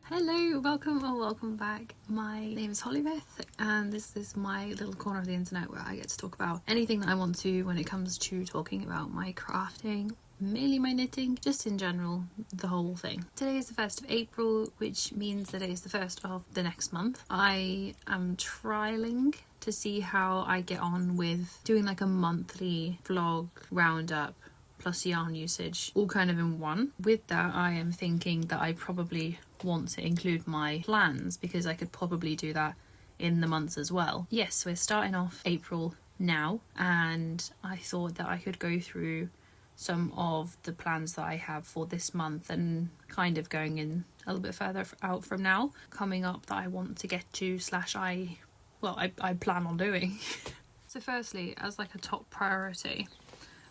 Hello, welcome or welcome back. My name is Holly-Beth and this is my little corner of the internet where I get to talk about anything that I want to when it comes to talking about my crafting, mainly my knitting, just in general, the whole thing. Today is the 1st of April, which means that it is the 1st of the next month. I am trialing to see how I get on with doing like a monthly vlog roundup plus yarn usage, all kind of in one. With that, I am thinking that I probably want to include my plans because I could probably do that in the months as well. Yes, we're starting off April now, and I thought that I could go through some of the plans that I have for this month and kind of going in a little bit further out from now, coming up that I want to get to / I plan on doing. So firstly, as like a top priority,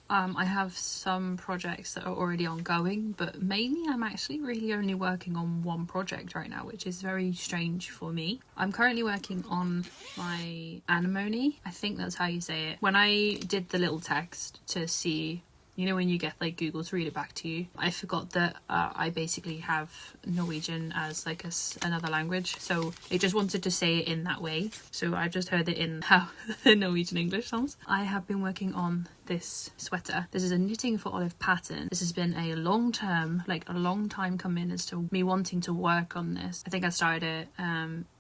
I have some projects that are already ongoing, but mainly I'm actually really only working on one project right now, which is very strange for me. I'm currently working on my Anemone. I think that's how you say it. When I did the little text to see, you know, when you get like Google to read it back to you, I forgot that I basically have Norwegian as like another language, so it just wanted to say it in that way, so I've just heard it in how the Norwegian English sounds. I have been working on this sweater. This is a knitting for olive pattern. This has been a long time coming as to me wanting to work on this. I think I started it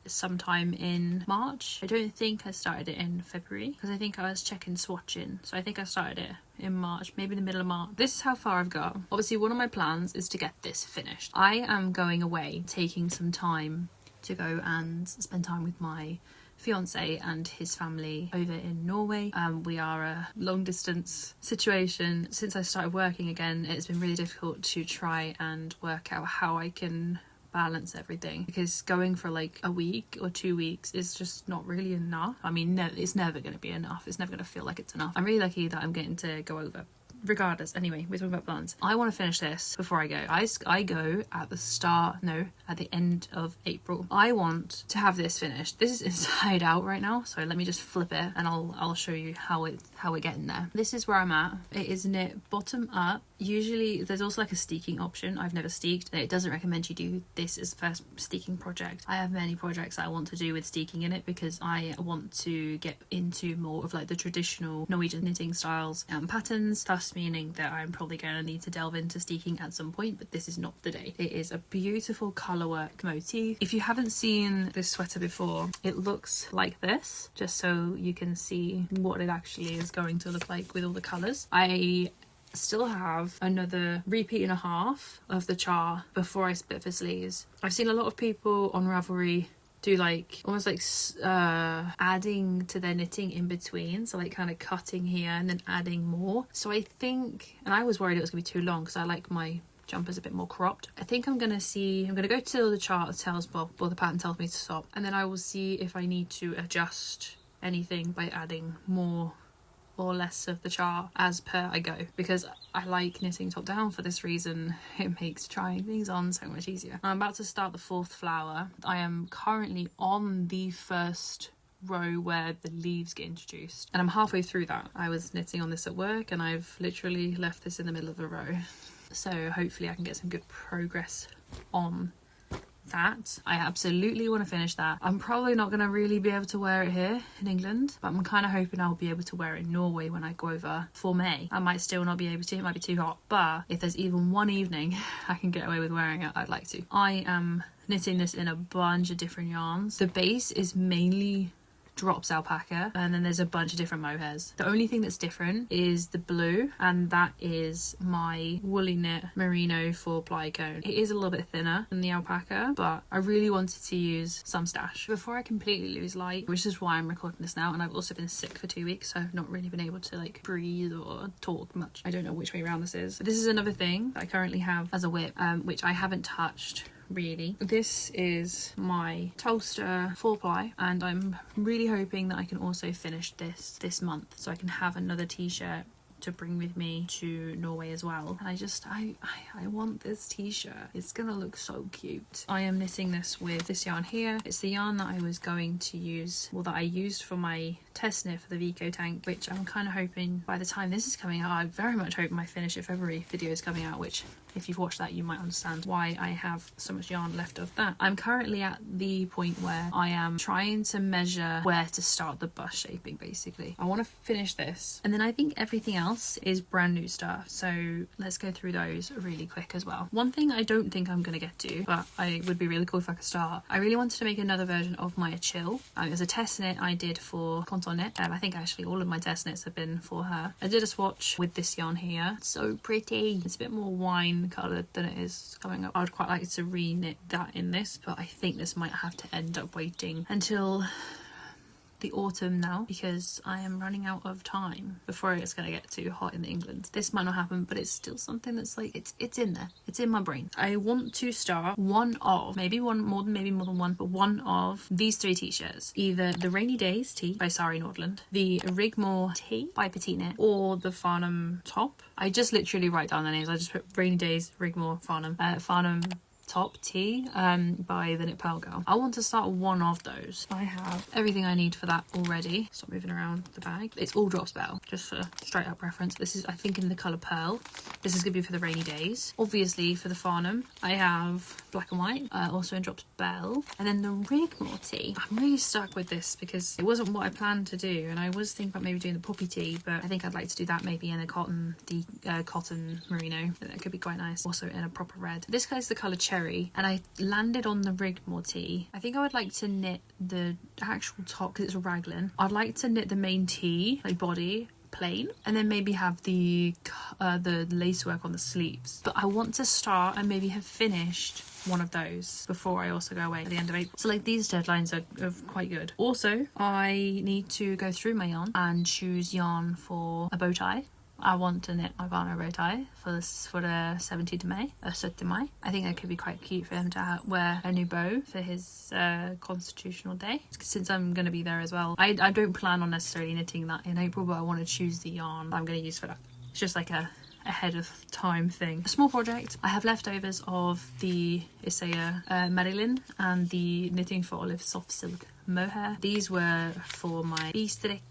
sometime in March. I don't think I started it in February because I think I was checking swatching, so I think I started it in March, maybe the middle of March. This is how far I've got. Obviously one of my plans is to get this finished. I am going away, taking some time to go and spend time with my fiance and his family over in Norway. We are a long distance situation. Since I started working again, it's been really difficult to try and work out how I can balance everything, because going for like a week or 2 weeks is just not really enough. I mean, it's never going to be enough. It's never going to feel like it's enough. I'm really lucky that I'm getting to go over. Regardless, anyway, we're talking about plans. I want to finish this before I go. I go at the end of April. I want to have this finished. This is inside out right now, so let me just flip it and I'll show you how we're getting there. This is where I'm at. It is knit bottom up. Usually there's also like a steeking option. I've never steeked. It doesn't recommend you do this as first steeking project. I have many projects I want to do with steeking in it because I want to get into more of like the traditional Norwegian knitting styles and patterns, thus meaning that I'm probably going to need to delve into steeking at some point, but this is not the day. It is a beautiful colourwork motif. If you haven't seen this sweater before, it looks like this, just so you can see what it actually is going to look like with all the colours. I still have another repeat and a half of the char before I split for sleeves. I've seen a lot of people on Ravelry do like almost like adding to their knitting in between, so like kind of cutting here and then adding more. So I think, and I was worried it was gonna be too long because I like my jumpers a bit more cropped. I think I'm gonna go till the chart tells, well the pattern tells me to stop, and then I will see if I need to adjust anything by adding more or less of the chart as per I go, because I like knitting top down for this reason. It makes trying things on so much easier. I'm about to start the 4th flower. I am currently on the first row where the leaves get introduced, and I'm halfway through that. I was knitting on this at work and I've literally left this in the middle of the row, so hopefully I can get some good progress on that. I absolutely want to finish that. I'm probably not going to really be able to wear it here in England, but I'm kind of hoping I'll be able to wear it in Norway when I go over for May. I might still not be able to, it might be too hot, but if there's even one evening I can get away with wearing it, I'd like to. I am knitting this in a bunch of different yarns. The base is mainly drops alpaca, and then there's a bunch of different mohairs. The only thing that's different is the blue, and that is my woolly knit merino for ply cone. It is a little bit thinner than the alpaca, but I really wanted to use some stash before I completely lose light, which is why I'm recording this now. And I've also been sick for 2 weeks, so I've not really been able to like breathe or talk much. I don't know which way around this is. This is another thing that I currently have as a whip, which I haven't touched really. This is my Tolsta 4-ply, and I'm really hoping that I can also finish this month so I can have another t-shirt to bring with me to Norway as well. And I want this t-shirt. It's gonna look so cute. I am knitting this with this yarn here. It's the yarn that I was going to use, well, that I used for my test knit for the Vico tank, which I'm kind of hoping by the time this is coming out, I very much hope my Finish It February video is coming out, which if you've watched that, you might understand why I have so much yarn left of that. I'm currently at the point where I am trying to measure where to start the bust shaping. Basically, I want to finish this, and then I think everything else is brand new stuff, so let's go through those really quick as well. One thing I don't think I'm gonna get to, but I would be really cool if I could start. I really wanted to make another version of my Achill. It was a test knit I did for PetiteKnit. I think actually all of my test knits have been for her. I did a swatch with this yarn here. It's so pretty. It's a bit more wine coloured than it is coming up. I would quite like to re-knit that in this, but I think this might have to end up waiting until the autumn now, because I am running out of time before it's going to get too hot in England. This might not happen, but it's still something that's like, it's in there. It's in my brain. I want to start one of, maybe more than one, but one of these 3 t-shirts. Either the Rainy Days tee by Sari Nordlund, the Rigmor Tee by PetiteKnit, or the Farnham top. I just literally write down the names. I just put Rainy Days, Rigmor, Farnham. Farnham top tee by the Knit Purl girl. I want to start one of those. I have everything I need for that already. Stop moving around the bag. It's all drop spell, just for straight up reference. This is, I think, in the colour Purl. This is gonna be for the Rainy Days. Obviously for the Farnham I have black and white, also in drop spell. And then the Rigmor Tee, I'm really stuck with this because it wasn't what I planned to do, and I was thinking about maybe doing the poppy tee, but I think I'd like to do that maybe in a cotton merino. That could be quite nice. Also in a proper red. This guy's the colour cherry, and I landed on the Rigmor Tee. I think I would like to knit the actual top because it's a raglan. I'd like to knit the main tee, like body, plain, and then maybe have the lacework on the sleeves. But I want to start and maybe have finished one of those before I also go away at the end of April. So like these deadlines are quite good. Also, I need to go through my yarn and choose yarn for a bow tie. I want to knit my partner a bow tie for the 17th of May, 7th of May. I think that could be quite cute for him to wear a new bow for his constitutional day, since I'm going to be there as well. I don't plan on necessarily knitting that in April, but I want to choose the yarn I'm going to use for that. It's just like a ahead of time thing. A small project. I have leftovers of the Isaiah Marilyn and the Knitting for Olive soft silk mohair. These were for my bee-stick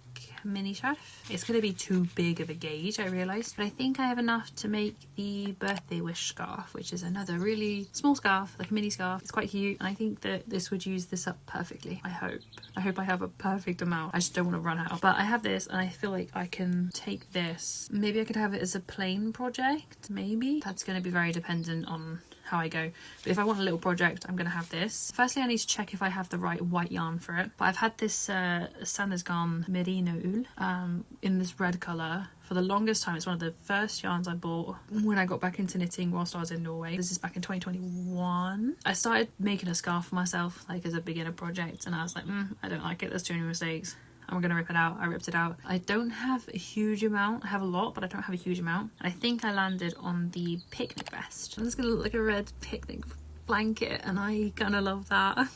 mini scarf. It's going to be too big of a gauge, I realised, but I think I have enough to make the birthday wish scarf, which is another really small scarf, like a mini scarf. It's quite cute, and I think that this would use this up perfectly. I hope I have a perfect amount. I just don't want to run out, but I have this, and I feel like I can take this. Maybe I could have it as a plain project. Maybe that's going to be very dependent on how I go, but if I want a little project, I'm gonna have this. Firstly, I need to check if I have the right white yarn for it, but I've had this Sanders Garn merino wool in this red colour for the longest time. It's one of the first yarns I bought when I got back into knitting whilst I was in Norway. This is back in 2021. I started making a scarf for myself, like as a beginner project, and I was like, I don't like it, there's too many mistakes, I'm gonna rip it out. I ripped it out. I don't have a huge amount. I have a lot, but I don't have a huge amount. I think I landed on the picnic vest. And it's gonna look like a red picnic blanket, and I kind of love that.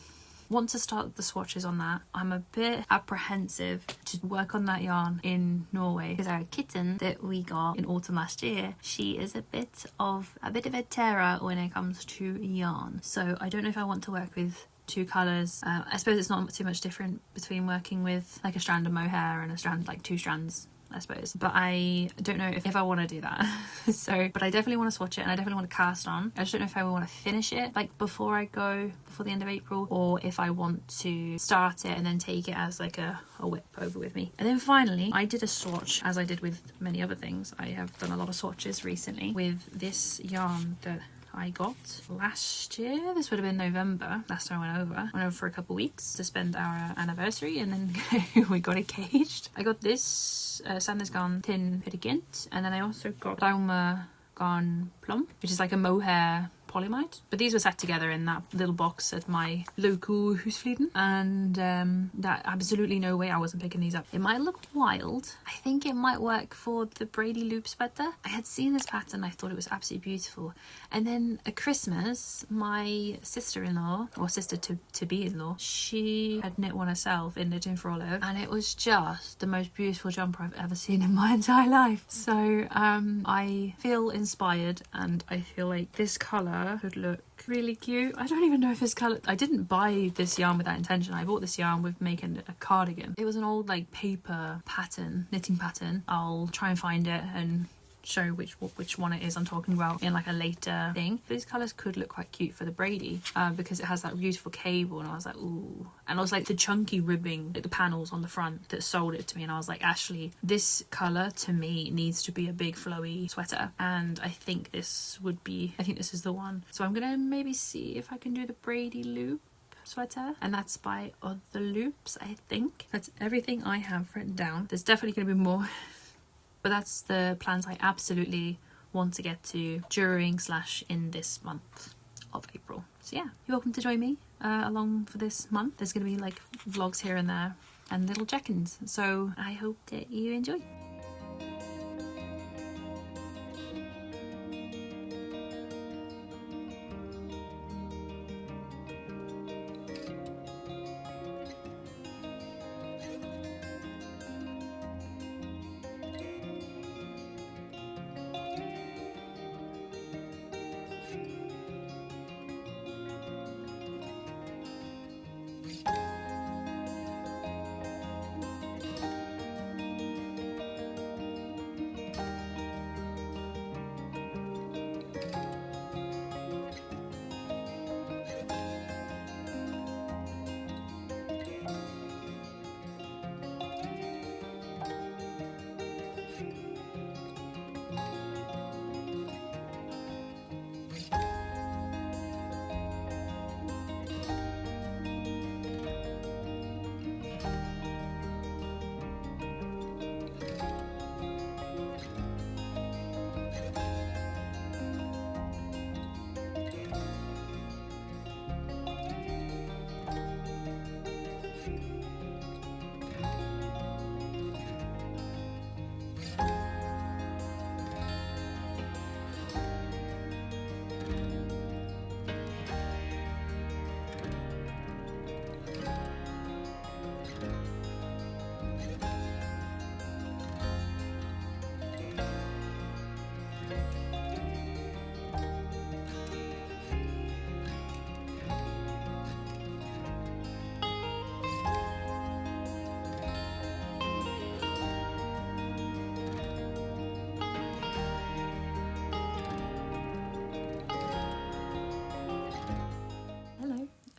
Want to start the swatches on that. I'm a bit apprehensive to work on that yarn in Norway because our kitten that we got in autumn last year, she is a bit of a terror when it comes to yarn. So I don't know if I want to work with 2 colours. I suppose it's not too much different between working with like a strand of mohair and a strand, like 2 strands, I suppose, but I don't know if I want to do that. So, but I definitely want to swatch it, and I definitely want to cast on. I just don't know if I want to finish it like before the end of April, or if I want to start it and then take it as like a whip over with me. And then finally, I did a swatch, as I did with many other things. I have done a lot of swatches recently with this yarn that I got last year. This would have been November last time I went over for a couple of weeks to spend our anniversary, and then we got engaged. I got this Sanders Garn Thin Pedigint, and then I also got Rigmor Garn Plum, which is like a mohair polymide. But these were set together in that little box at my local Husfliden, and that absolutely no way I wasn't picking these up. It might look wild. I think it might work for the Braidy loop sweater. I had seen this pattern, I thought it was absolutely beautiful, and then at Christmas my sister-in-law, or sister to be-in-law, she had knit one herself in Knitting for Olive, and it was just the most beautiful jumper I've ever seen in my entire life. So I feel inspired, and I feel like this colour could look really cute. I don't even know if this colour, I didn't buy this yarn with that intention. I bought this yarn with making a cardigan. It was an old like paper pattern, knitting pattern. I'll try and find it and show which one it is I'm talking about in like a later thing. These colours could look quite cute for the Braidy because it has that beautiful cable, and I was like, ooh. And also like the chunky ribbing, like the panels on the front that sold it to me, and I was like, actually this colour to me needs to be a big flowy sweater, and I think this is the one. So I'm gonna maybe see if I can do the Braidy loop sweater, and that's by Other Loops. I think that's everything I have written down. There's definitely going to be more, but that's the plans I absolutely want to get to during / in this month of April. So yeah, you're welcome to join me along for this month. There's going to be like vlogs here and there and little check-ins, so I hope that you enjoy.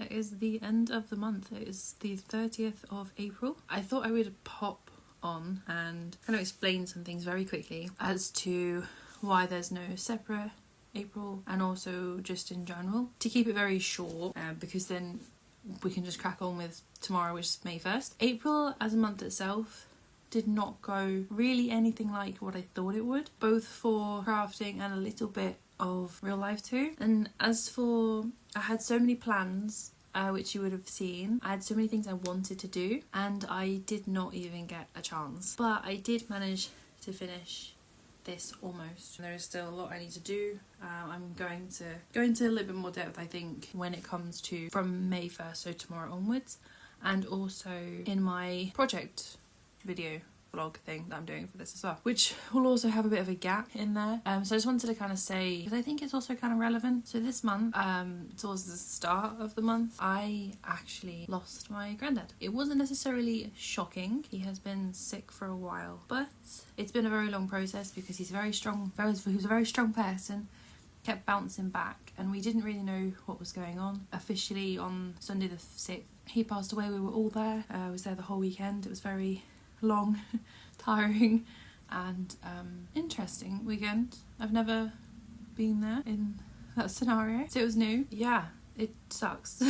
It is the end of the month. It is the 30th of April. I thought I would pop on and kind of explain some things very quickly as to why there's no separate April, and also just in general, to keep it very short because then we can just crack on with tomorrow, which is May 1st. April as a month itself did not go really anything like what I thought it would, both for crafting and a little bit of real life too. And as for, I had so many plans which you would have seen. I had so many things I wanted to do and I did not even get a chance, but I did manage to finish this almost. There is still a lot I need to do. I'm going to go into a little bit more depth, I think, when it comes to from May 1st, so tomorrow onwards, and also in my project video vlog thing that I'm doing for this as well, which will also have a bit of a gap in there. So I just wanted to kind of say, because I think it's also kind of relevant. So this month, towards the start of the month, I actually lost my granddad. It wasn't necessarily shocking. He has been sick for a while, but it's been a very long process because he's very strong. He was a very strong person. Kept bouncing back, and we didn't really know what was going on. Officially on Sunday the 6th, he passed away. We were all there. I was there the whole weekend. It was very long, tiring and interesting weekend. I've never been there in that scenario, so it was new. Yeah, it sucks.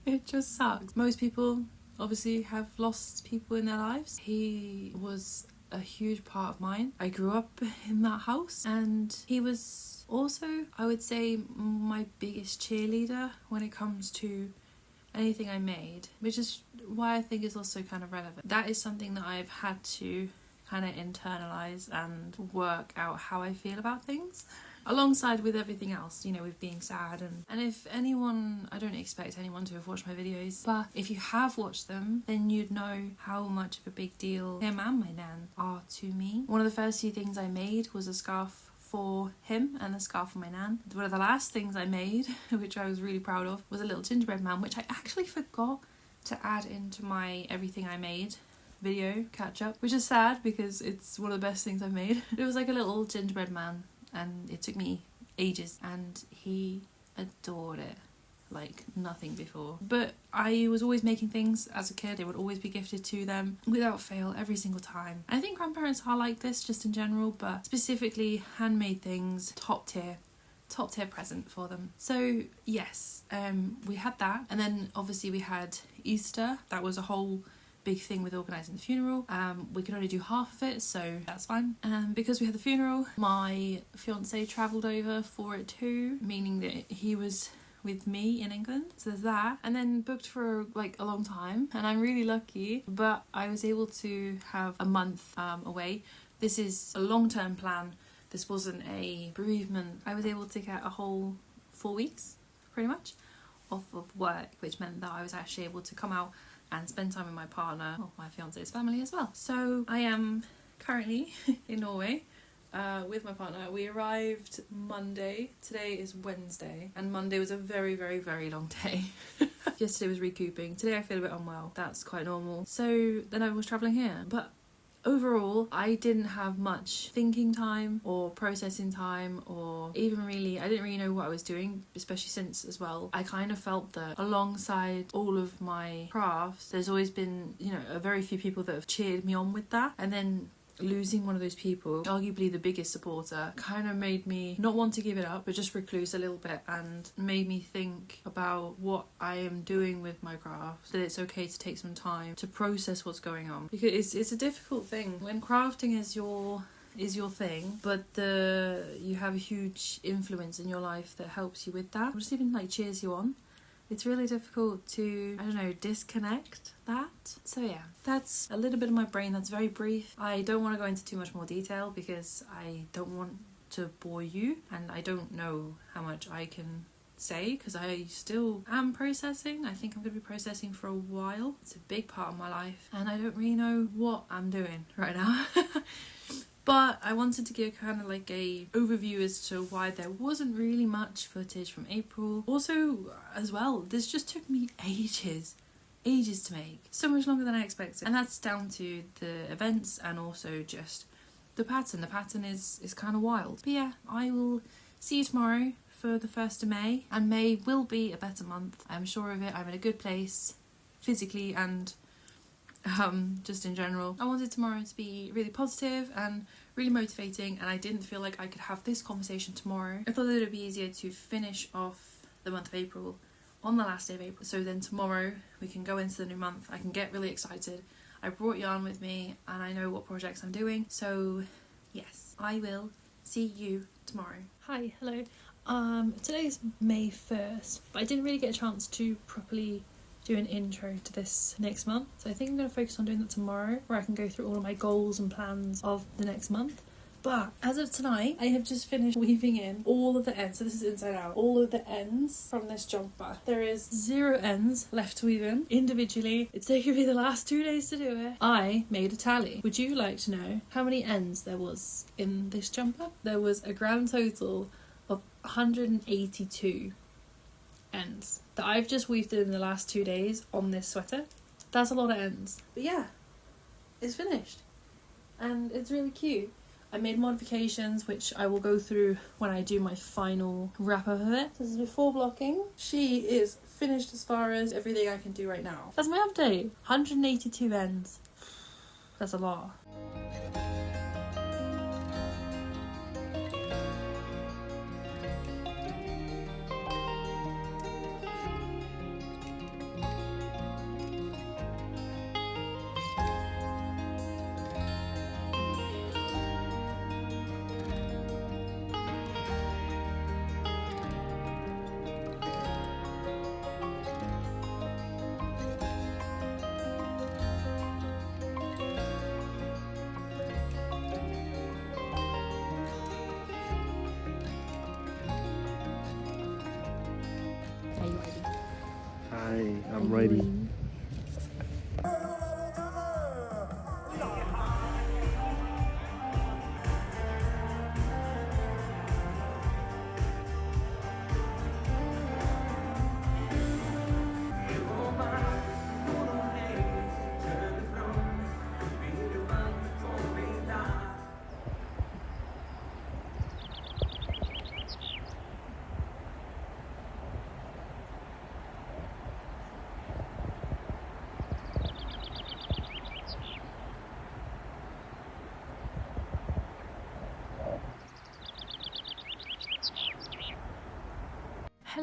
It just sucks. Most people obviously have lost people in their lives. He was a huge part of mine. I grew up in that house, and he was also, I would say, my biggest cheerleader when it comes to anything I made, which is why I think is also kind of relevant. That is something that I've had to kind of internalize and work out how I feel about things, alongside with everything else, you know, with being sad. And if anyone, I don't expect anyone to have watched my videos, but if you have watched them, then you'd know how much of a big deal him and my nan are to me. One of the first few things I made was a scarf for him and a scarf for my nan. One of the last things I made, which I was really proud of, was a little gingerbread man, which I actually forgot to add into my everything I made video catch up, which is sad because it's one of the best things I've made. It was like a little gingerbread man, and it took me ages, and he adored it like nothing before. But I was always making things as a kid. It would always be gifted to them without fail every single time. I think grandparents are like this just in general, but specifically handmade things, top tier present for them. So yes, we had that, and then obviously we had Easter. That was a whole big thing with organising the funeral. We could only do half of it, so that's fine. Because we had the funeral, my fiance travelled over for it too, meaning that he was with me in England, so there's that, and then booked for like a long time, and I'm really lucky, but I was able to have a month away. This is a long-term plan. This wasn't a bereavement. I was able to get a whole 4 weeks pretty much off of work, which meant that I was actually able to come out and spend time with my partner, or my fiance's family as well. So I am currently in Norway with my partner. We arrived Monday. Today is Wednesday, and Monday was a very, very, very long day. Yesterday was recouping. Today I feel a bit unwell. That's quite normal. So then I was travelling here. But overall, I didn't have much thinking time or processing time, or even really, I didn't really know what I was doing, especially since as well, I kind of felt that alongside all of my crafts, there's always been, you know, a very few people that have cheered me on with that. And then losing one of those people, arguably the biggest supporter, kind of made me not want to give it up, but just recluse a little bit, and made me think about what I am doing with my craft, that it's okay to take some time to process what's going on, because it's a difficult thing when crafting is your thing, but you have a huge influence in your life that helps you with that, or just even like cheers you on. It's really difficult to, I don't know, disconnect that. So yeah, that's a little bit of my brain. That's very brief. I don't want to go into too much more detail because I don't want to bore you, and I don't know how much I can say because I still am processing. I think I'm going to be processing for a while. It's a big part of my life, and I don't really know what I'm doing right now. But I wanted to give kind of like a overview as to why there wasn't really much footage from April. Also, as well, this just took me ages to make. So much longer than I expected. And that's down to the events and also just the pattern. The pattern is kind of wild. But yeah, I will see you tomorrow for the 1st of May. And May will be a better month. I'm sure of it. I'm in a good place physically and just in general. I wanted tomorrow to be really positive and really motivating, and I didn't feel like I could have this conversation tomorrow. I thought that it would be easier to finish off the month of April on the last day of April, so then tomorrow we can go into the new month. I can get really excited. I brought yarn with me and I know what projects I'm doing, so yes, I will see you tomorrow. Hi, hello. Today is May 1st, but I didn't really get a chance to properly do an intro to this next month, so I think I'm going to focus on doing that tomorrow, where I can go through all of my goals and plans of the next month. But as of tonight, I have just finished weaving in all of the ends, so this is inside out, all of the ends from this jumper. There is 0 ends left to weave in individually. It's taken me the last 2 days to do it. I made a tally. Would you like to know how many ends there was in this jumper? There was a grand total of 182 ends that I've just weaved in the last 2 days on this sweater. That's a lot of ends. But yeah, it's finished. And it's really cute. I made modifications, which I will go through when I do my final wrap up of it. This is before blocking. She is finished as far as everything I can do right now. That's my update. 182 ends. That's a lot. Hi, I'm ready.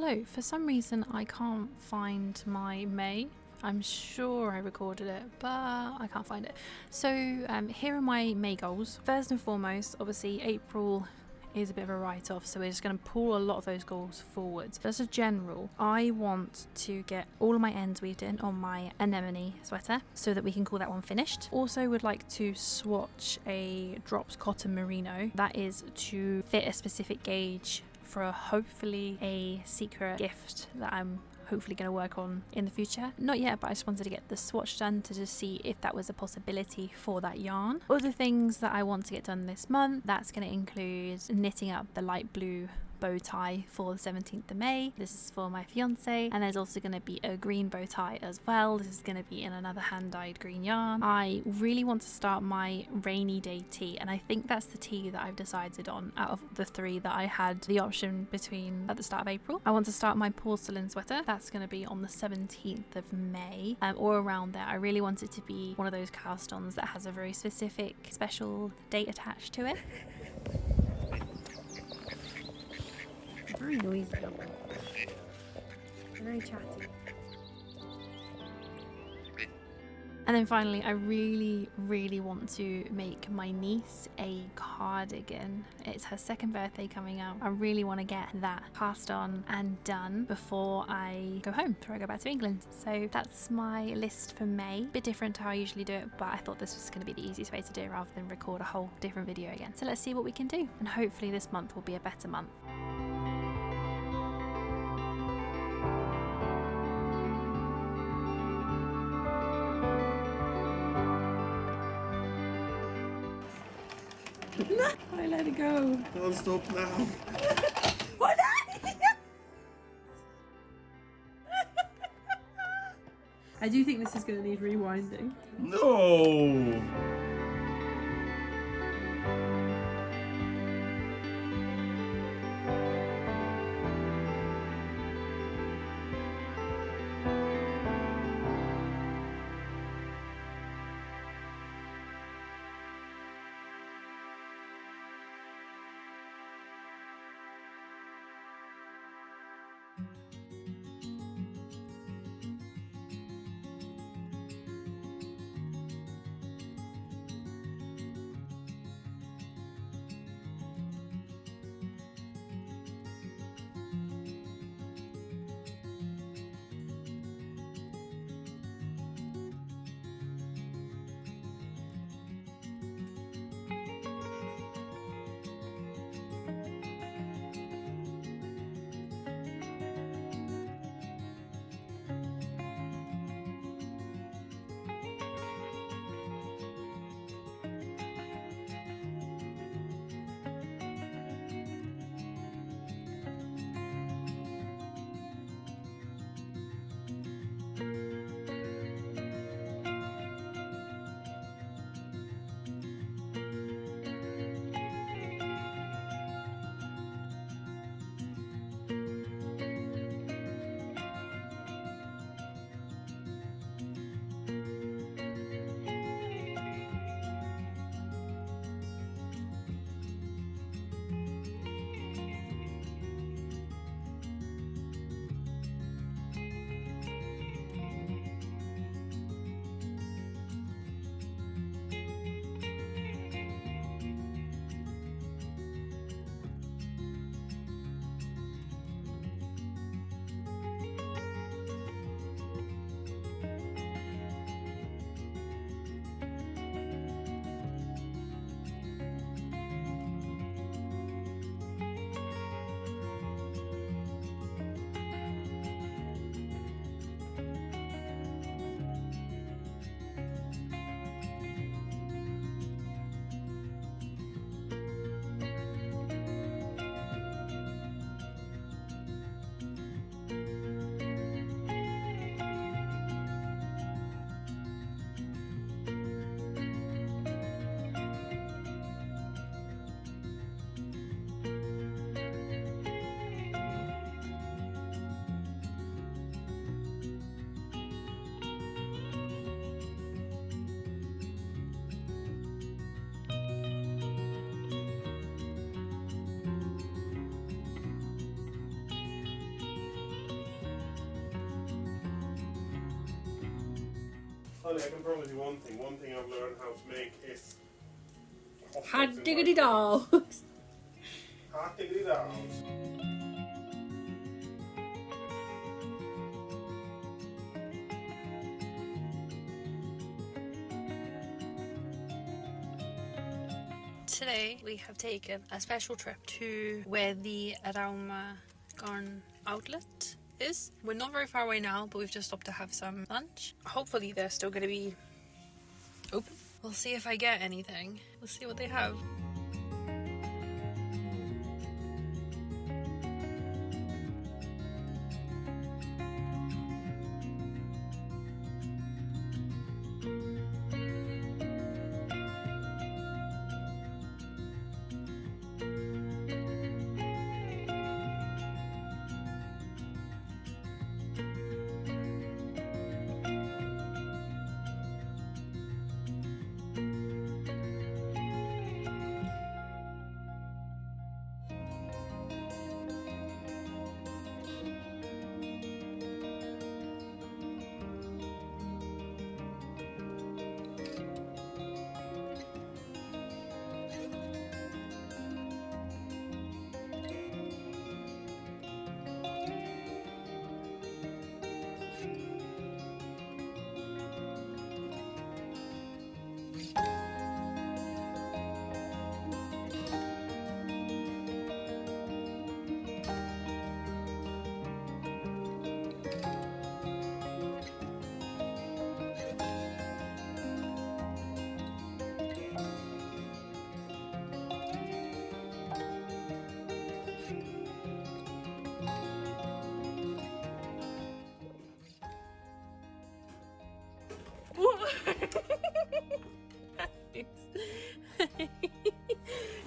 Hello, for some reason I can't find my May. I'm sure I recorded it, but I can't find it. So here are my May goals. First and foremost, obviously April is a bit of a write-off, so we're just going to pull a lot of those goals forward. As a general, I want to get all of my ends weaved in on my Anemone sweater so that we can call that one finished. Also would like to swatch a drops cotton merino that is to fit a specific gauge for hopefully a secret gift that I'm hopefully going to work on in the future. Not yet, but I just wanted to get the swatch done to just see if that was a possibility for that yarn. Other things that I want to get done this month, that's going to include knitting up the light blue bow tie for the 17th of May. This is for my fiance, and there's also going to be a green bow tie as well. This is going to be in another hand-dyed green yarn. I really want to start my rainy day tee, and I think that's the tee that I've decided on out of the three that I had the option between at the start of April. I want to start my porcelain sweater. That's going to be on the 17th of May, or around there. I really want it to be one of those cast-ons that has a very specific special date attached to it. Very noisy. Very chatty. And then finally, I really want to make my niece a cardigan. It's her second birthday coming up. I really want to get that passed on and done before I go home, before I go back to England. So that's my list for May. Bit different to how I usually do it, but I thought this was going to be the easiest way to do it rather than record a whole different video again. So let's see what we can do. And hopefully this month will be a better month. I let it go. Don't stop now. What? I do think this is going to need rewinding. No! Holly, I can promise you one thing. One thing I've learned how to make is Hot diggity dogs. hot diggity dogs. Today we have taken a special trip to where the Rauma Garn outlet is. We're not very far away now, but we've just stopped to have some lunch. Hopefully they're still going to be open. We'll see if I get anything. We'll see what they have.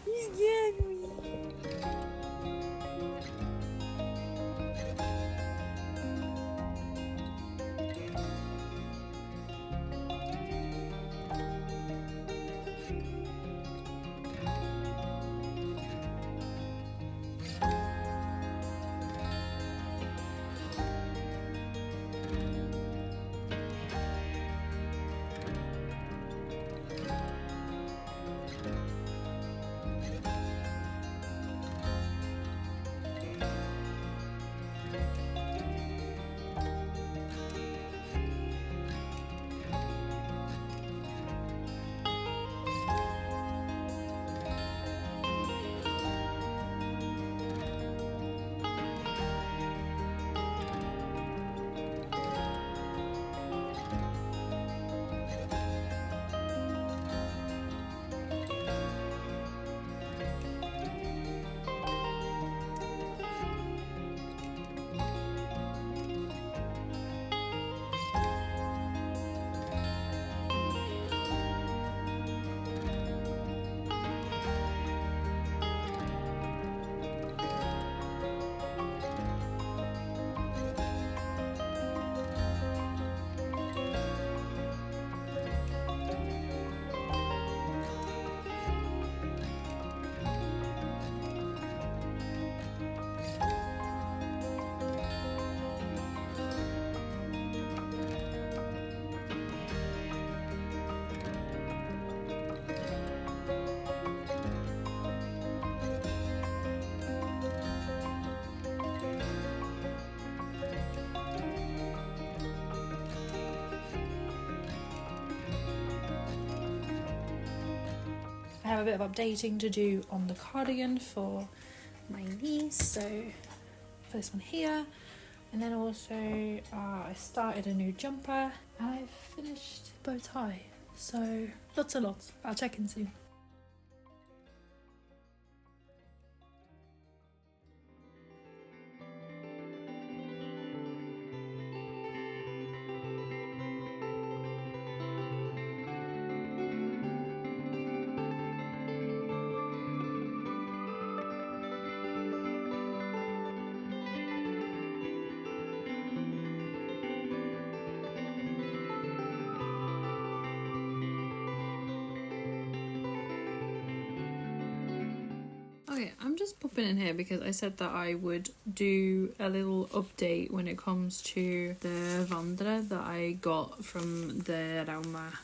He's scared me. I have a bit of updating to do on the cardigan for my niece, so for this one here, and then also I started a new jumper and I've finished bow tie, so lots and lots. I'll check in soon. Okay, I'm just popping in here because I said that I would do a little update when it comes to the Vandre that I got from the Rauma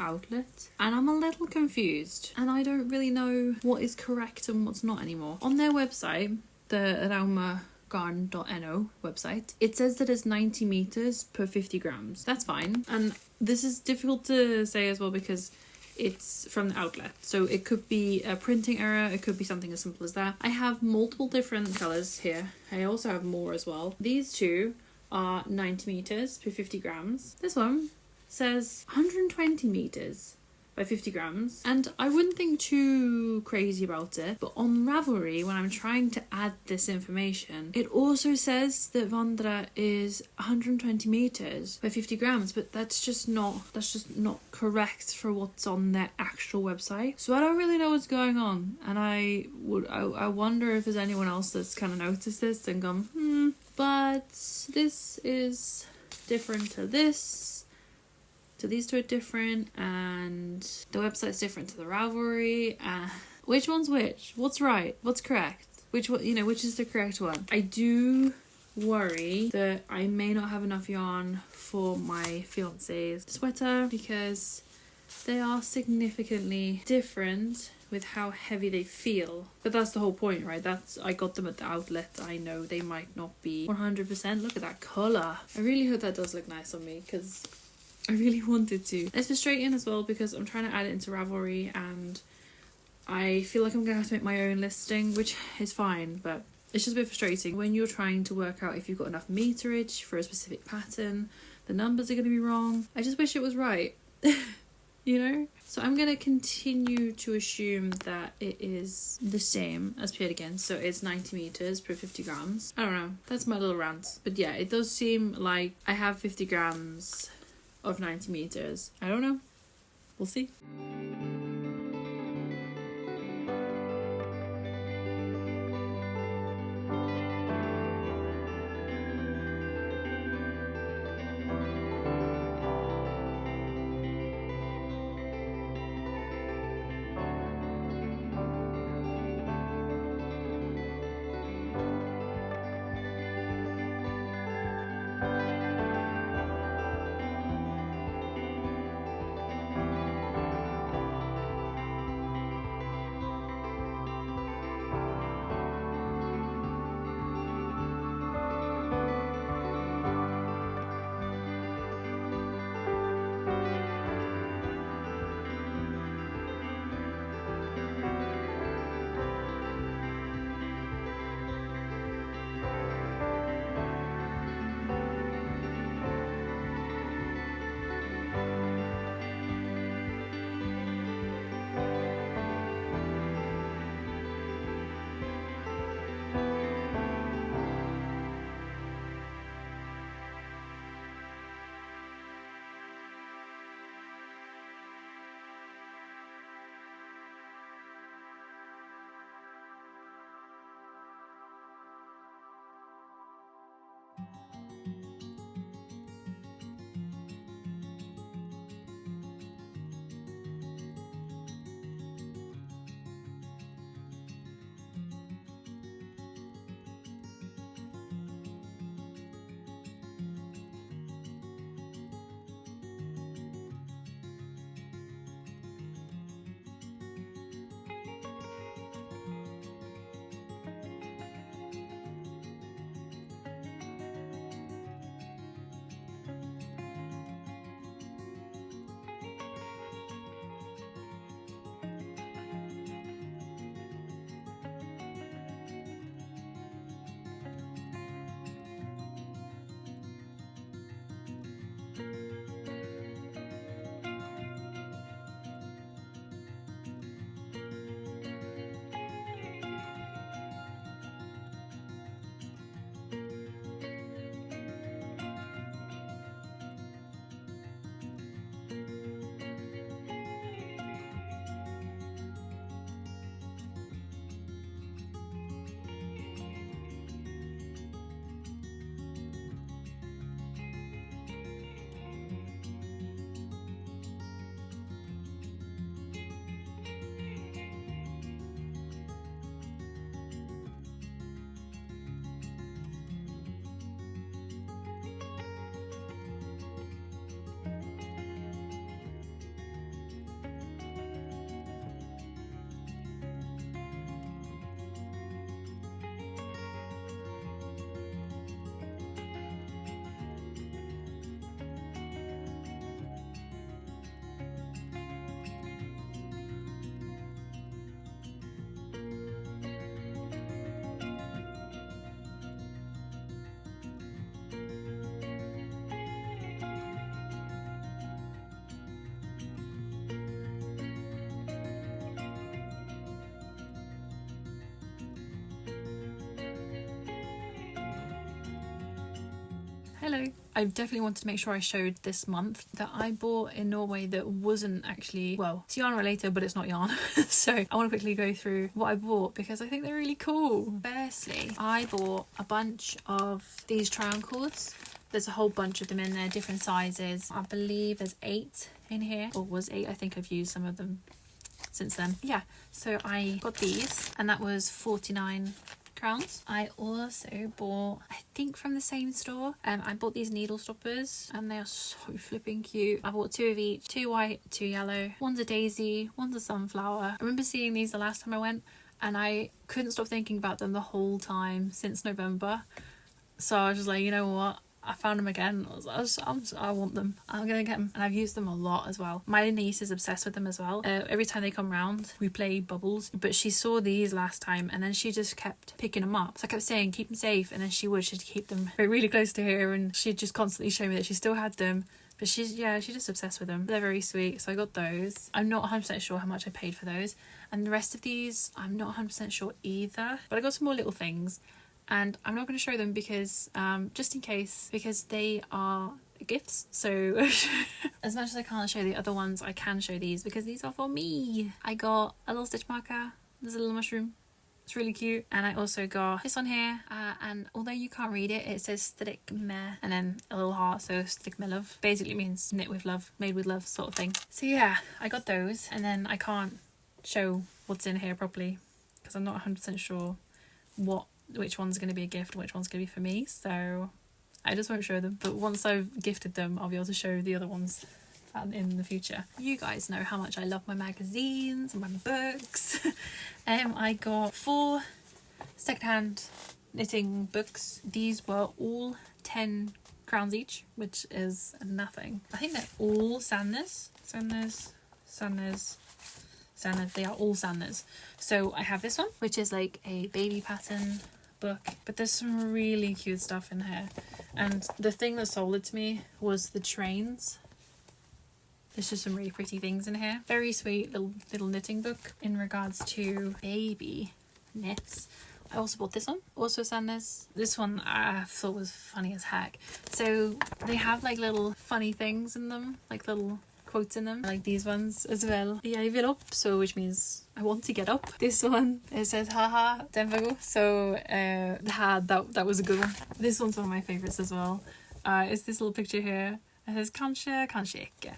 outlet, and I'm a little confused and I don't really know what is correct and what's not anymore. On their website, the raumagarn.no website, it says that it's 90 meters per 50 grams. That's fine, and this is difficult to say as well because it's from the outlet, so it could be a printing error, it could be something as simple as that. I have multiple different colours here. I also have more as well. These two are 90 meters per 50 grams. This one says 120 meters by 50 grams, and I wouldn't think too crazy about it, but on Ravelry, when I'm trying to add this information, it also says that Vandre is 120 meters by 50 grams, but that's just not correct for what's on their actual website. So I don't really know what's going on, and I wonder if there's anyone else that's kind of noticed this and gone, but this is different to this. So these two are different, and the website's different to the Ravelry. Which one's which? What's right? What's correct? Which one? Which is the correct one? I do worry that I may not have enough yarn for my fiance's sweater because they are significantly different with how heavy they feel. But that's the whole point, right? I got them at the outlet. I know they might not be 100%. Look at that colour. I really hope that does look nice on me because I really wanted to. It's frustrating as well because I'm trying to add it into Ravelry and I feel like I'm going to have to make my own listing, which is fine, but it's just a bit frustrating when you're trying to work out if you've got enough meterage for a specific pattern. The numbers are going to be wrong. I just wish it was right, So I'm going to continue to assume that it is the same as PetiteKnit, so it's 90 meters per 50 grams. I don't know, that's my little rant. But yeah, it does seem like I have 50 grams of 90 meters. I don't know. We'll see. Hello. I definitely wanted to make sure I showed this month that I bought in Norway that wasn't actually, well, it's yarn related, but it's not yarn. So I want to quickly go through what I bought because I think they're really cool. Firstly, I bought a bunch of these try-on cords. There's a whole bunch of them in there, different sizes. I believe there's 8 in here, or was 8. I think I've used some of them since then. Yeah, so I got these and that was 49 crowns. I also bought, I think from the same store, I bought these needle stoppers and they are so flipping cute. I bought 2 of each, 2 white, 2 yellow. One's a daisy, one's a sunflower. I remember seeing these the last time I went and I couldn't stop thinking about them the whole time since November. So I was just like, you know what? I found them again. I want them. I'm gonna get them, and I've used them a lot as well. My niece is obsessed with them as well. Every time they come round, we play bubbles. But she saw these last time, and then she just kept picking them up. So I kept saying, "Keep them safe," and then she'd keep them really close to her, and she'd just constantly show me that she still had them. But she's just obsessed with them. They're very sweet, so I got those. I'm not 100% sure how much I paid for those, and the rest of these, I'm not 100% sure either. But I got some more little things. And I'm not going to show them because, just in case, because they are gifts. So as much as I can't show the other ones, I can show these because these are for me. I got a little stitch marker. There's a little mushroom. It's really cute. And I also got this on here. And although you can't read it, it says stick me and then a little heart. So stick me love basically means knit with love, made with love sort of thing. So yeah, I got those. And then I can't show what's in here properly because I'm not 100% sure which one's going to be a gift, which one's going to be for me, so I just won't show them. But once I've gifted them, I'll be able to show the other ones in the future. You guys know how much I love my magazines and my books. I got 4 secondhand knitting books. These were all 10 crowns each, which is nothing. I think they're all Sandnes. They are all Sandnes. So I have this one, which is like a baby pattern book, but there's some really cute stuff in here. And the thing that sold it to me was the trains. There's just some really pretty things in here. Very sweet little knitting book in regards to baby knits. I also bought this one, also Sandnes. This one I thought was funny as heck. So they have like little funny things in them, like little quotes in them, like these ones as well. Jeg vil up, so which means I want to get up. This one, it says haha, den var god. So that was a good one. This one's one of my favorites as well. It's this little picture here. It says kanskje, kanskje ikke,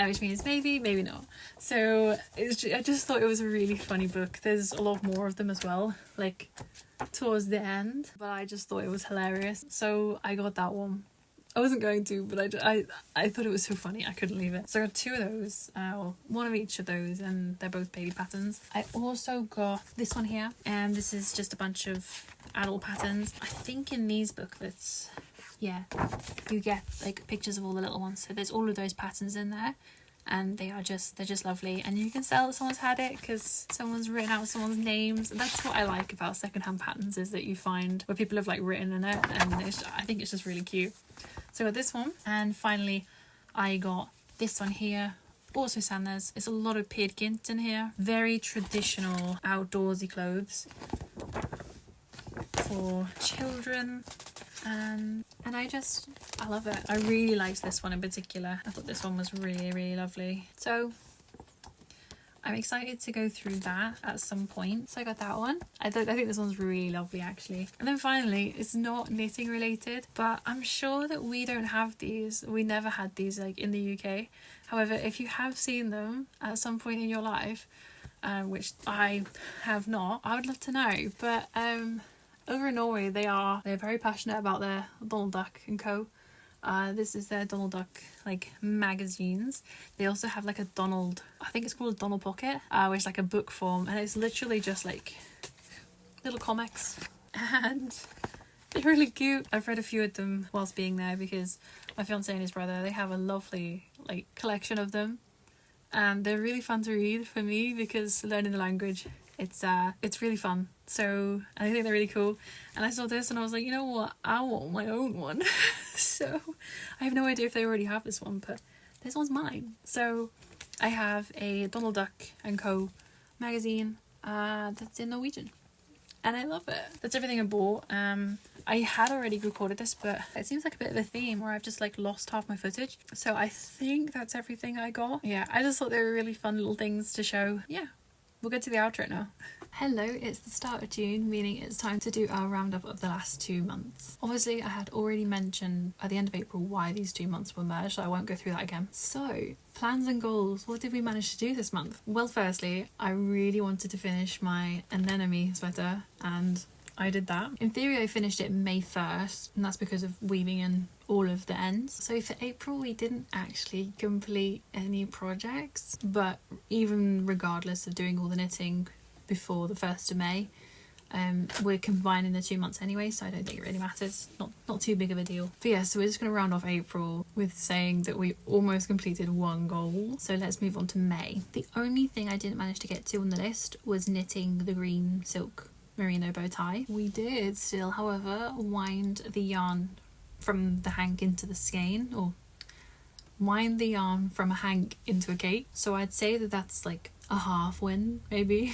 which means maybe, maybe not. So I just thought it was a really funny book. There's a lot more of them as well, like towards the end, but I just thought it was hilarious. So I got that one. I wasn't going to, but I thought it was so funny I couldn't leave it. So I got 2 of those, one of each of those, and they're both baby patterns. I also got this one here, and this is just a bunch of adult patterns. I think in these booklets, yeah, you get like pictures of all the little ones. So there's all of those patterns in there, and they're just lovely. And you can tell that someone's had it because someone's written out someone's names. That's what I like about secondhand patterns, is that you find where people have like written in it, and I think it's just really cute. So I got this one, and finally I got this one here, also Sandnes. It's a lot of PetiteKnit in here, very traditional outdoorsy clothes for children, and I love it. I really liked this one in particular. I thought this one was really, really lovely. So I'm excited to go through that at some point. So I got that one. I think this one's really lovely actually. And then finally, it's not knitting related, but I'm sure that we don't have these. We never had these like in the UK. However, if you have seen them at some point in your life, which I have not, I would love to know. But over in Norway, they're very passionate about their Donald Duck and Co. This is their Donald Duck like magazines. They also have like a Donald, I think it's called a Donald Pocket, which is like a book form, and it's literally just like little comics, and they're really cute. I've read a few of them whilst being there because my fiance and his brother, they have a lovely like collection of them, and they're really fun to read for me because learning the language, it's really fun. So I think they're really cool. And I saw this and I was like, you know what? I want my own one. So I have no idea if they already have this one, but this one's mine. So I have a Donald Duck and Co. magazine that's in Norwegian. and I love it. That's everything I bought. I had already recorded this, but it seems like a bit of a theme where I've just like lost half my footage. So I think that's everything I got. Yeah, I just thought they were really fun little things to show. Yeah, we'll get to the outro now. Hello, it's the start of June, meaning it's time to do our roundup of the last 2 months. Obviously, I had already mentioned at the end of April why these 2 months were merged, so I won't go through that again. So, plans and goals, what did we manage to do this month? Well, firstly, I really wanted to finish my Anemone sweater, and I did that. In theory, I finished it May 1st, and that's because of weaving in all of the ends. So for April, we didn't actually complete any projects, but even regardless of doing all the knitting before the 1st of May, we're combining the 2 months anyway, so I don't think it really matters. Not too big of a deal. But yeah, so we're just going to round off April with saying that we almost completed one goal. So let's move on to May. The only thing I didn't manage to get to on the list was knitting the green silk merino bow tie. We did still, however, wind the yarn from the hank into the skein, or wind the yarn from a hank into a cake. So I'd say that that's like a half win, maybe.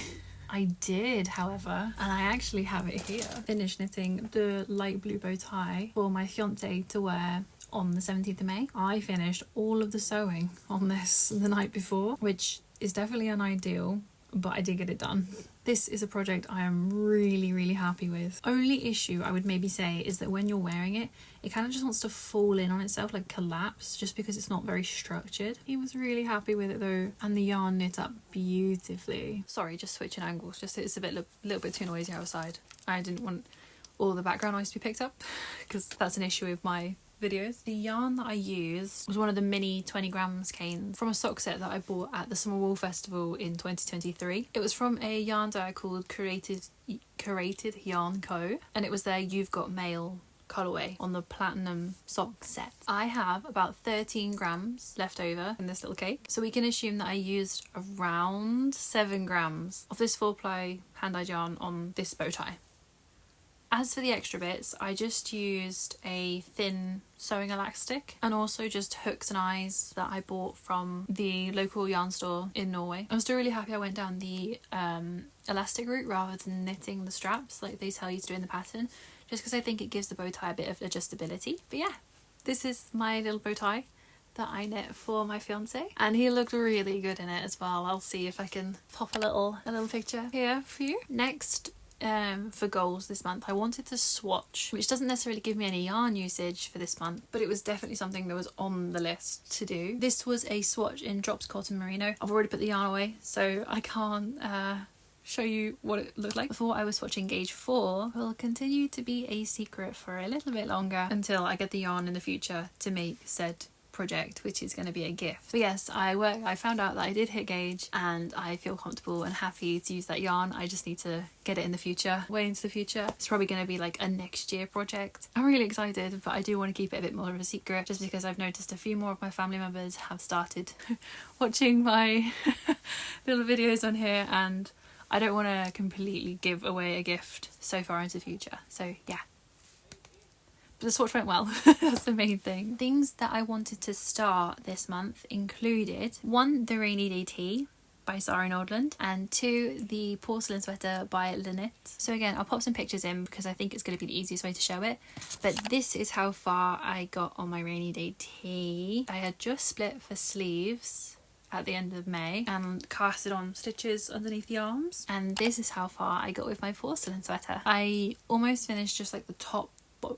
I did, however, and I actually have it here, finished knitting the light blue bow tie for my fiance to wear on the 17th of May. I finished all of the sewing on this the night before, which is definitely unideal, but I did get it done. This is a project I am really happy with. Only issue I would maybe say is that when you're wearing it, it kind of just wants to fall in on itself, like collapse, just because it's not very structured. He was really happy with it though, and the yarn knit up beautifully. Sorry, just switching angles, just it's a little bit too noisy outside. I didn't want all the background noise to be picked up, because that's an issue with my videos. The yarn that I used was one of the mini 20 grams canes from a sock set that I bought at the Summer Wool Festival in 2023. It was from a yarn dye called Curated Yarn Co, and it was their You've Got Mail colourway on the platinum sock set. I have about 13 grams left over in this little cake, so we can assume that I used around 7 grams of this 4-ply hand-dyed yarn on this bow tie. As for the extra bits, I just used a thin sewing elastic and also just hooks and eyes that I bought from the local yarn store in Norway. I'm still really happy I went down the elastic route rather than knitting the straps like they tell you to do in the pattern, just because I think it gives the bow tie a bit of adjustability. But yeah, this is my little bow tie that I knit for my fiance, and he looked really good in it as well. I'll see if I can pop a little picture here for you. Next, for goals this month, I wanted to swatch, which doesn't necessarily give me any yarn usage for this month, but it was definitely something that was on the list to do. This was a swatch in Drops Cotton Merino. I've already put the yarn away, so I can't show you what it looked like. Before I was swatching gauge 4 will continue to be a secret for a little bit longer until I get the yarn in the future to make said project, which is going to be a gift. But yes, I found out that I did hit gauge, and I feel comfortable and happy to use that yarn. I just need to get it in the future, way into the future. It's probably going to be like a next year project. I'm really excited, but I do want to keep it a bit more of a secret, just because I've noticed a few more of my family members have started watching my little videos on here, and I don't want to completely give away a gift so far into the future. So yeah. But the swatch went well. That's the main thing. Things that I wanted to start this month included 1, the Rainy Day Tee by Sari Nordlund, and 2, the Porcelain sweater by Lene. So again, I'll pop some pictures in because I think it's going to be the easiest way to show it. But this is how far I got on my Rainy Day Tee. I had just split for sleeves at the end of May and casted on stitches underneath the arms, and this is how far I got with my Porcelain sweater. I almost finished just like the top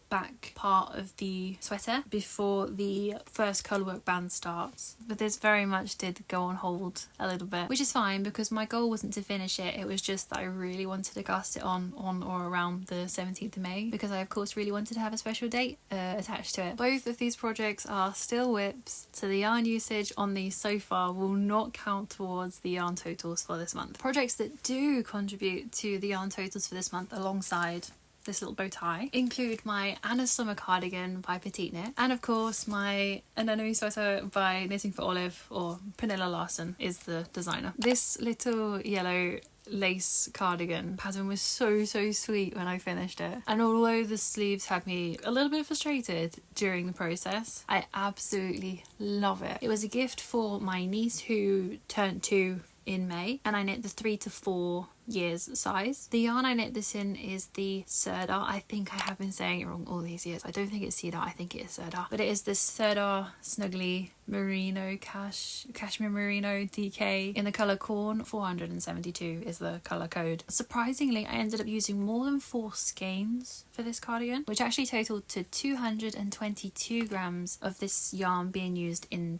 back part of the sweater before the first colourwork band starts, but this very much did go on hold a little bit, which is fine because my goal wasn't to finish it was just that I really wanted to cast it on or around the 17th of May, because I of course really wanted to have a special date attached to it. Both of these projects are still whips, so the yarn usage on these so far will not count towards the yarn totals for this month. Projects that do contribute to the yarn totals for this month alongside this little bow tie include my Anna Summer cardigan by PetiteKnit, and of course my Anemone sweater by Knitting for Olive, or Pernille Larsen is the designer. This little yellow lace cardigan pattern was so sweet when I finished it, and although the sleeves had me a little bit frustrated during the process, I absolutely love it. It was a gift for my niece who turned 2 in May, and I knit the 3 to 4 years size. The yarn I knit this in is the Sirdar. I think I have been saying it wrong all these years. I don't think it's Cedar, I think it is Sirdar. But it is the Sirdar Snuggly Merino Cashmere Merino DK in the colour Corn. 472 is the colour code. Surprisingly, I ended up using more than 4 skeins for this cardigan, which actually totaled to 222 grams of this yarn being used in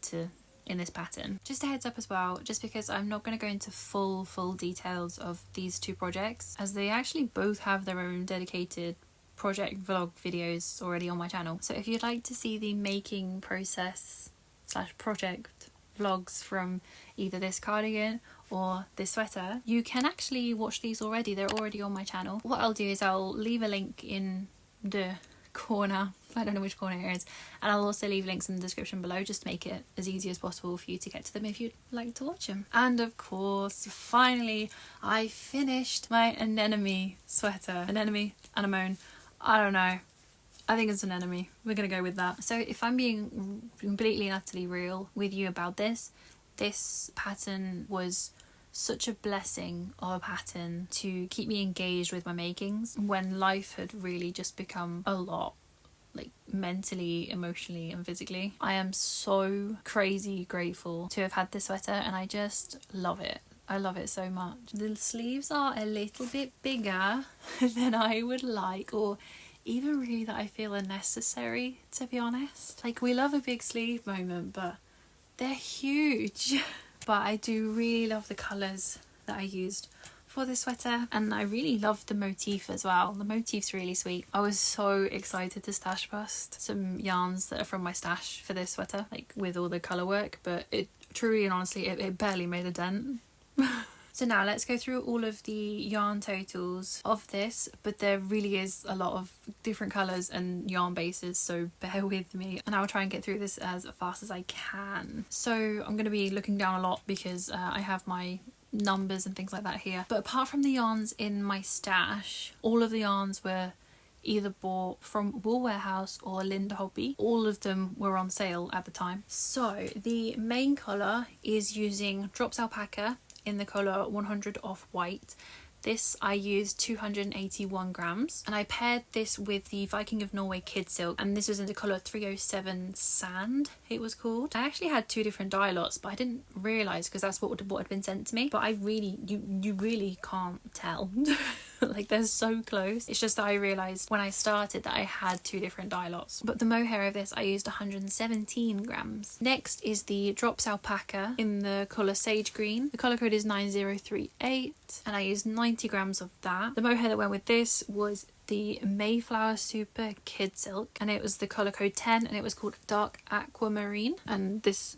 this pattern. Just a heads up as well, just because I'm not going to go into full details of these 2 projects, as they actually both have their own dedicated project vlog videos already on my channel. So if you'd like to see the making process / project vlogs from either this cardigan or this sweater, you can actually watch these already. They're already on my channel. What I'll do is I'll leave a link in the corner, I don't know which corner it is, and I'll also leave links in the description below just to make it as easy as possible for you to get to them if you'd like to watch them. And of course, finally, I finished my Anemone sweater. Anemone, I don't know. I think it's an Anemone. We're gonna go with that. So if I'm being completely and utterly real with you about this pattern was such a blessing of a pattern to keep me engaged with my makings when life had really just become a lot, like mentally, emotionally and physically. I am so crazy grateful to have had this sweater, and I just love it. I love it so much. The sleeves are a little bit bigger than I would like, or even really that I feel are necessary, to be honest. Like, we love a big sleeve moment, but they're huge. But I do really love the colours that I used for this sweater, and I really love the motif as well. The motif's really sweet. I was so excited to stash bust some yarns that are from my stash for this sweater, like with all the colour work, but it truly and honestly it barely made a dent. So now let's go through all of the yarn totals of this, but there really is a lot of different colours and yarn bases, so bear with me and I'll try and get through this as fast as I can. So I'm going to be looking down a lot because I have my numbers and things like that here, but apart from the yarns in my stash, all of the yarns were either bought from Wool Warehouse or Linda Hobby. All of them were on sale at the time. So the main colour is using Drops Alpaca in the colour 100 Off White. This I used 281 grams, and I paired this with the Viking of Norway Kid Silk, and this was in the colour 307 Sand, it was called. I actually had 2 different dye lots, but I didn't realise because that's what had been sent to me. But I really, you really can't tell. Like, they're so close. It's just that I realised when I started that I had 2 different dye lots. But the mohair of this I used 117 grams. Next is the Drops Alpaca in the colour Sage Green. The colour code is 9038, and I used 90 grams of that. The mohair that went with this was the Mayflower Super Kid Silk, and it was the colour code 10, and it was called Dark Aquamarine. And this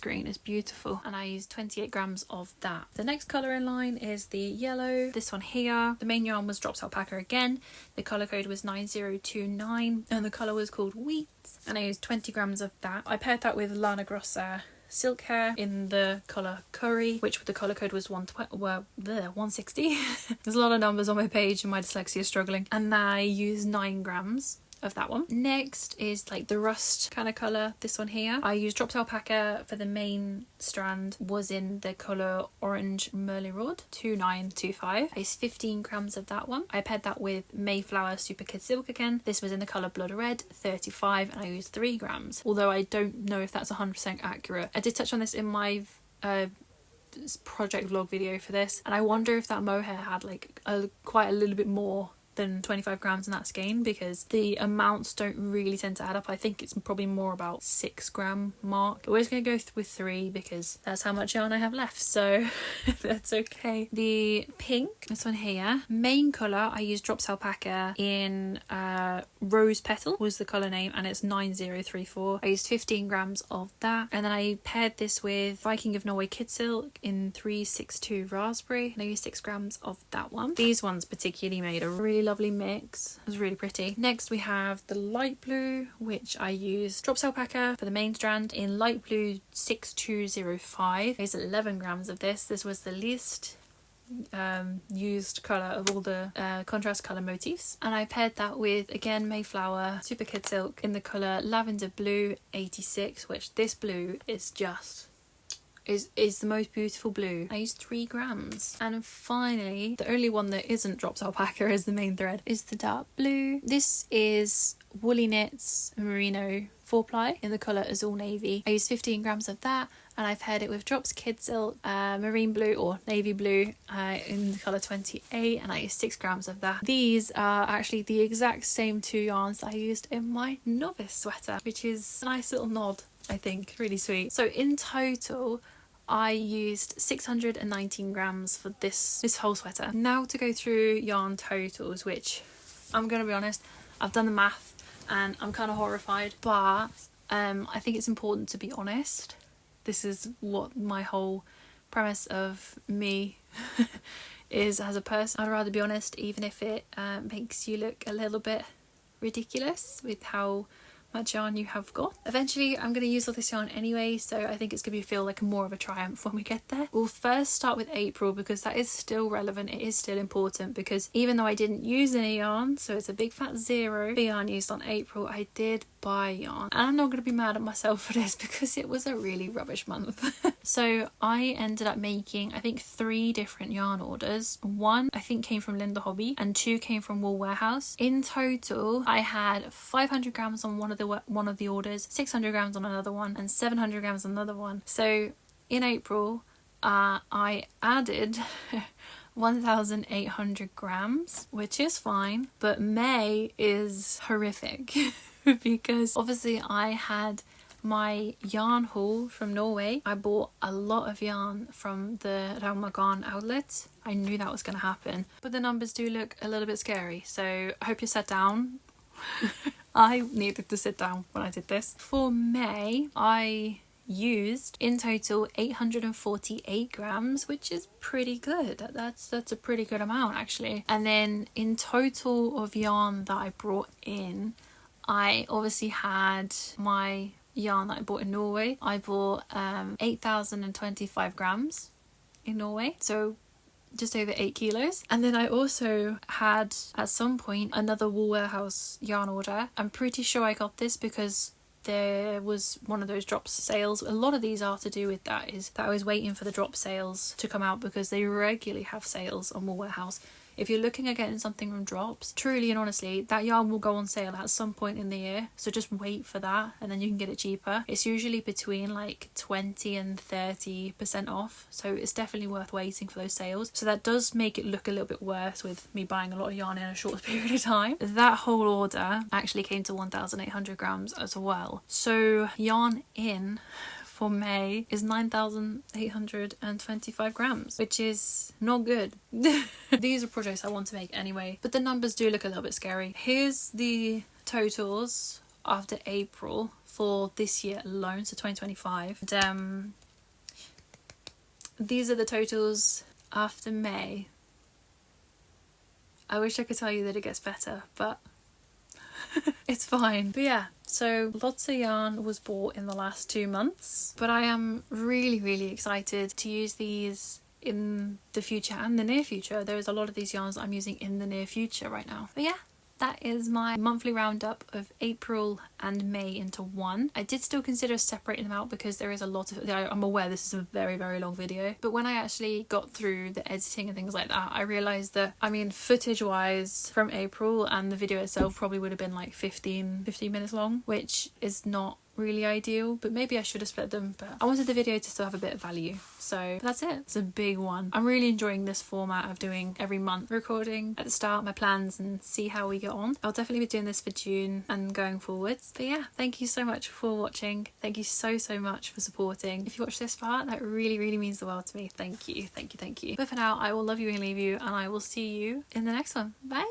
green is beautiful, and I used 28 grams of that. The next colour in line is the yellow, this one here. The main yarn was Drops Alpaca again. The colour code was 9029, and the colour was called Wheat, and I used 20 grams of that. I paired that with Lana Grossa Silk Hair in the colour Curry, which the colour code was 160. There's a lot of numbers on my page and my dyslexia is struggling. And I used 9 grams of that one. Next is like the rust kind of colour, this one here. I used Drops Alpaca for the main strand, was in the colour Orange Merlirod 2925. I used 15 grams of that one. I paired that with Mayflower Super Kid Silk again. This was in the colour Blood Red 35, and I used 3 grams, although I don't know if that's 100% accurate. I did touch on this in my project vlog video for this, and I wonder if that mohair had like quite a little bit more than 25 grams in that skein, because the amounts don't really tend to add up. I think it's probably more about 6 gram mark, but we're just gonna go with 3 because that's how much yarn I have left, so that's okay. The pink, this one here, main colour, I used Drops Alpaca in Rose Petal was the colour name, and it's 9034. I used 15 grams of that, and then I paired this with Viking of Norway Kid Silk in 362 Raspberry, and I used 6 grams of that one. These ones particularly made a really lovely mix. It was really pretty. Next we have the light blue, which I used Drops Alpaca for the main strand in light blue 6205. There's 11 grams of this. This was the least used colour of all the contrast colour motifs, and I paired that with again Mayflower Super Kid Silk in the colour Lavender Blue 86, which this blue is just, is the most beautiful blue. I used 3 grams. And finally, the only one that isn't dropped alpaca as the main thread is the dark blue. This is Woolly Knits Merino 4-ply in the colour Azul Navy. I used 15 grams of that, and I've paired it with Drops Kid Silk Marine Blue or Navy Blue in the colour 28, and I used 6 grams of that. These are actually the exact same 2 yarns that I used in my novice sweater, which is a nice little nod, I think. Really sweet. So in total, I used 619 grams for this whole sweater. Now to go through yarn totals, which I'm going to be honest, I've done the math and I'm kind of horrified, but I think it's important to be honest. This is what my whole premise of me is as a person. I'd rather be honest, even if it makes you look a little bit ridiculous with how much yarn you have got. Eventually I'm going to use all this yarn anyway, so I think it's going to feel like more of a triumph when we get there. We'll first start with April because that is still relevant, it is still important, because even though I didn't use any yarn, so it's a big fat 0 for yarn used on April, I did buy yarn. And I'm not going to be mad at myself for this because it was a really rubbish month. So I ended up making, I think, 3 different yarn orders. 1 I think came from Linda Hobby and 2 came from Wool Warehouse. In total I had 500 grams on one of the orders, 600 grams on another one, and 700 grams on another one. So in April I added 1,800 grams, which is fine, but May is horrific because obviously I had my yarn haul from Norway. I bought a lot of yarn from the Ravelry outlet. I knew that was going to happen, but the numbers do look a little bit scary, so I hope you sat down. I needed to sit down when I did this. For May, I used in total 848 grams, which is pretty good. That's a pretty good amount actually. And then in total of yarn that I brought in, I obviously had my yarn that I bought in Norway. I bought 8,025 grams in Norway, so just over 8 kilos. And then I also had at some point another Wool Warehouse yarn order. I'm pretty sure I got this because there was one of those drop sales. A lot of these are to do with that, is that I was waiting for the drop sales to come out because they regularly have sales on Wool Warehouse. If you're looking at getting something from drops, truly and honestly, that yarn will go on sale at some point in the year, so just wait for that and then you can get it cheaper. It's usually between like 20 and 30% off, so it's definitely worth waiting for those sales. So that does make it look a little bit worse with me buying a lot of yarn in a short period of time. That whole order actually came to 1,800 grams as well. So yarn in for May is 9,825 grams, which is not good. These are projects I want to make anyway, but the numbers do look a little bit scary. Here's the totals after April for this year alone, so 2025. And, these are the totals after May. I wish I could tell you that it gets better, but it's fine. But yeah, so lots of yarn was bought in the last 2 months, but I am really excited to use these in the future and the near future. There's a lot of these yarns that I'm using in the near future right now. But yeah, that is my monthly roundup of April and May into one. I did still consider separating them out because there is a lot of... I'm aware this is a very long video, but when I actually got through the editing and things like that, I realised that, I mean, footage wise from April and the video itself probably would have been like 15 minutes long, which is not really ideal, but maybe I should have split them, but I wanted the video to still have a bit of value, so that's it. It's a big one. I'm really enjoying this format of doing every month, recording at the start my plans and see how we get on. I'll definitely be doing this for June and going forwards. But yeah, thank you so much for watching. Thank you so much for supporting. If you watched this far, that really means the world to me. Thank you. But for now, I will love you and leave you, and I will see you in the next one. Bye.